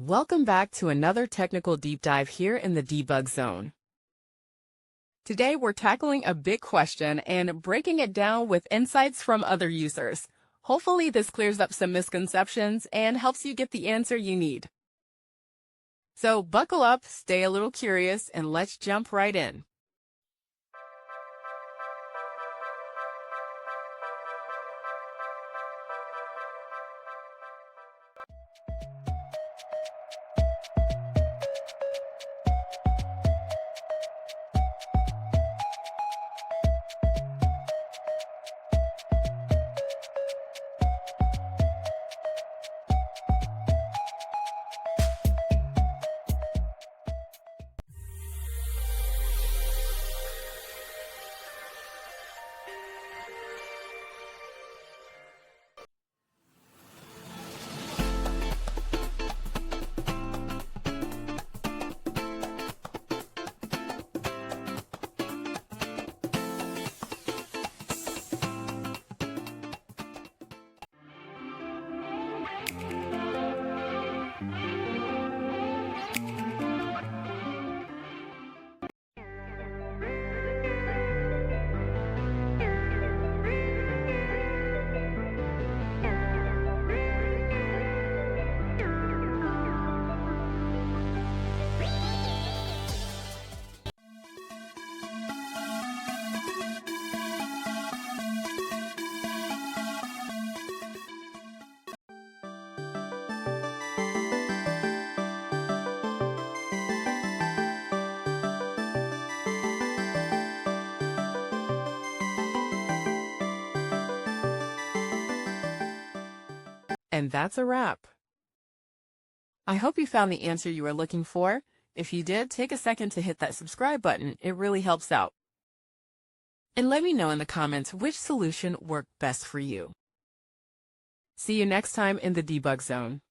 Welcome back to another technical deep dive here in the debug zone. Today we're tackling a big question and breaking it down with insights from other users. Hopefully this clears up some misconceptions and helps you get the answer you need. So buckle up, stay a little curious, and let's jump right in. And that's a wrap. I hope you found the answer you were looking for. If you did, take a second to hit that subscribe button. It really helps out. And let me know in the comments which solution worked best for you. See you next time in the debug zone.